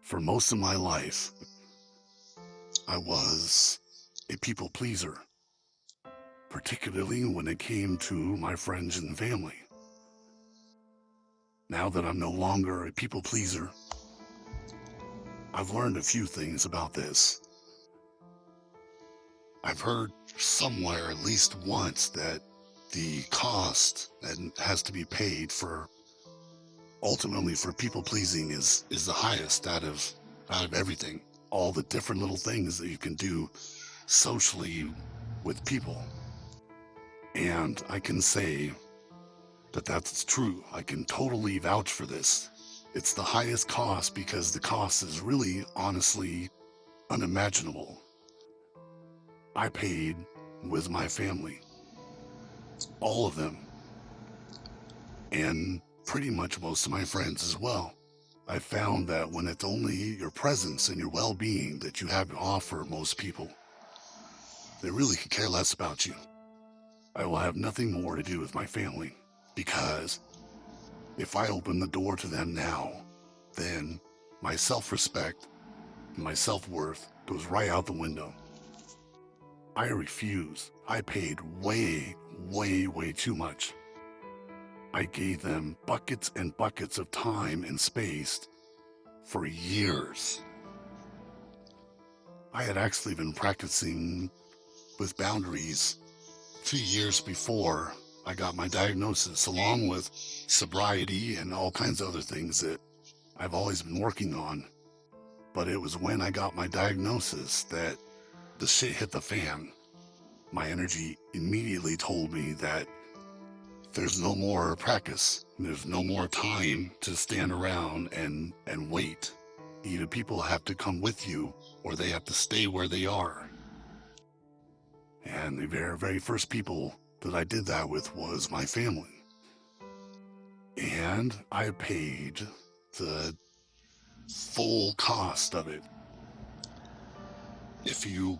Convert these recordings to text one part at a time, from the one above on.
For most of my life, I was a people pleaser, particularly when it came to my friends and family. Now that I'm no longer a people pleaser, I've learned a few things about this. I've heard somewhere at least once that the cost that has to be paid for ultimately for people pleasing is the highest out of everything. All the different little things that you can do socially with people. And I can say that that's true. I can totally vouch for this. It's the highest cost because the cost is really honestly unimaginable. I paid with my family, all of them, and pretty much most of my friends as well. I found that when it's only your presence and your well being that you have to offer most people, they really could care less about you. I will have nothing more to do with my family because if I open the door to them now, then my self respect and my self worth goes right out the window. I refuse. I paid way, way, way too much. I gave them buckets and buckets of time and space for years. I had actually been practicing with boundaries 2 years before I got my diagnosis, along with sobriety and all kinds of other things that I've always been working on. But it was when I got my diagnosis that the shit hit the fan. My energy immediately told me that there's no more practice. There's no more time to stand around and wait. Either people have to come with you or they have to stay where they are. And the very, very first people that I did that with was my family. And I paid the full cost of it. If you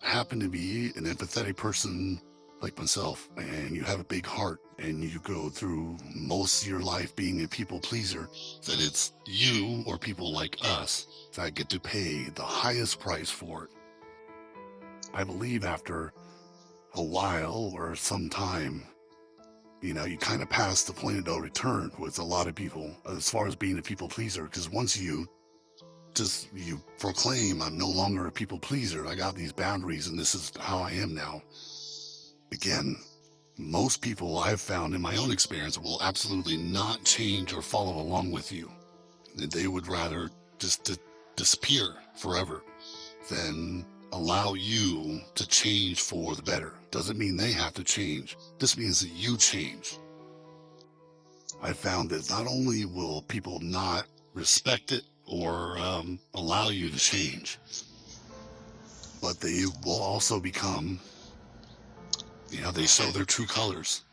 happen to be an empathetic person like myself and you have a big heart and you go through most of your life being a people pleaser, that it's you or people like us that get to pay the highest price for it. I believe after a while or some time, you kind of pass the point of no return with a lot of people as far as being a people pleaser. Because once you proclaim I'm no longer a people pleaser, I got these boundaries and this is how I am now. Again, most people I've found in my own experience will absolutely not change or follow along with you. They would rather just disappear forever than allow you to change for the better. Doesn't mean they have to change. This means that you change. I found that not only will people not respect it or allow you to change, but they will also become, they show their true colors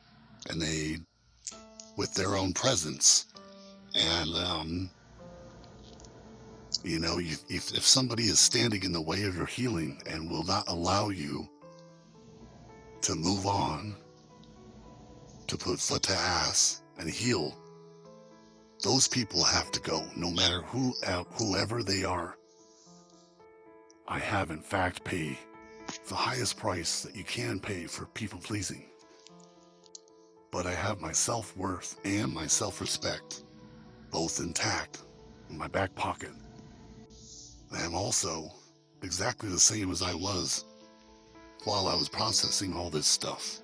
and they, with their own presence. And, if somebody is standing in the way of your healing and will not allow you to move on, to put foot to ass and heal, those people have to go, no matter whoever they are. I have, in fact, paid the highest price that you can pay for people pleasing. But I have my self worth and my self respect both intact in my back pocket. I am also exactly the same as I was while I was processing all this stuff.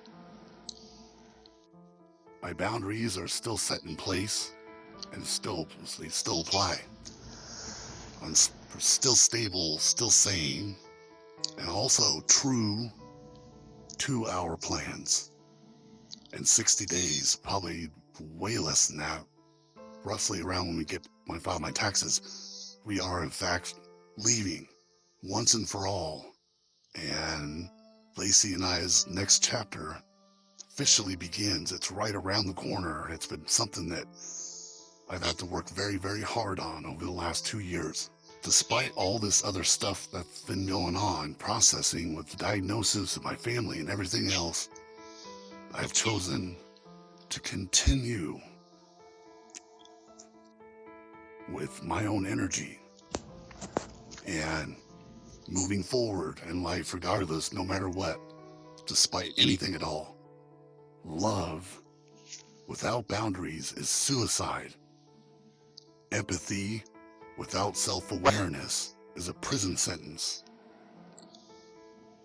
My boundaries are still set in place and they still apply. I'm still stable, still sane, and also true to our plans. In 60 days, probably way less than that, roughly around when I file my taxes, we are in fact leaving once and for all. And Lacey and I's next chapter officially begins. It's right around the corner. It's been something that I've had to work very, very hard on over the last 2 years. Despite all this other stuff that's been going on, processing with the diagnosis of my family and everything else, I've chosen to continue with my own energy and moving forward in life regardless, no matter what, despite anything at all. Love without boundaries is suicide. Empathy without self-awareness is a prison sentence.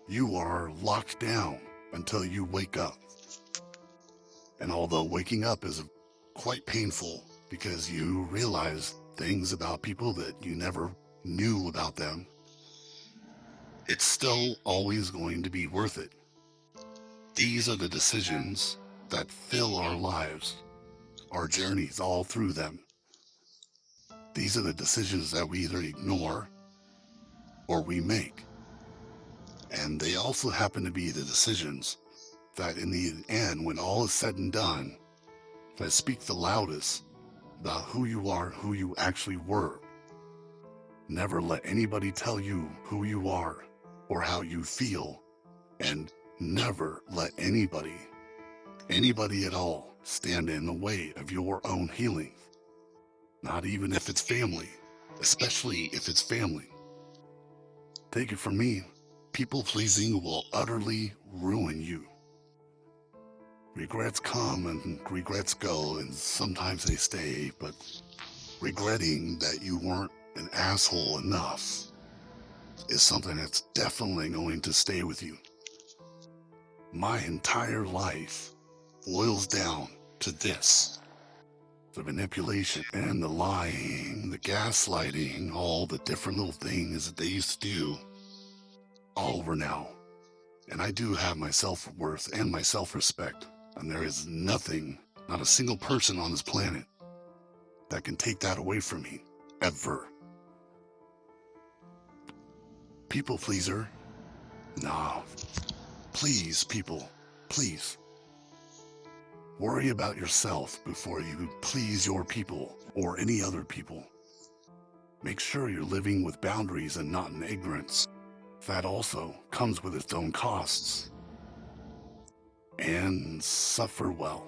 You are locked down until you wake up. And although waking up is quite painful because you realize things about people that you never knew about them, it's still always going to be worth it. These are the decisions that fill our lives, our journeys all through them. These are the decisions that we either ignore or we make. And they also happen to be the decisions that in the end, when all is said and done, that speak the loudest about who you are, who you actually were. Never let anybody tell you who you are or how you feel, and never let anybody at all, stand in the way of your own healing. Not even if it's family, especially if it's family. Take it from me, people pleasing will utterly ruin you. Regrets come and regrets go, and sometimes they stay, but regretting that you weren't an asshole enough is something that's definitely going to stay with you. My entire life boils down to this. The manipulation and the lying, the gaslighting, all the different little things that they used to do, all over now. And I do have my self-worth and my self-respect. And there is nothing, not a single person on this planet that can take that away from me, ever. People pleaser? No. Please, people, please. Worry about yourself before you please your people or any other people. Make sure you're living with boundaries and not in ignorance. That also comes with its own costs. And suffer well.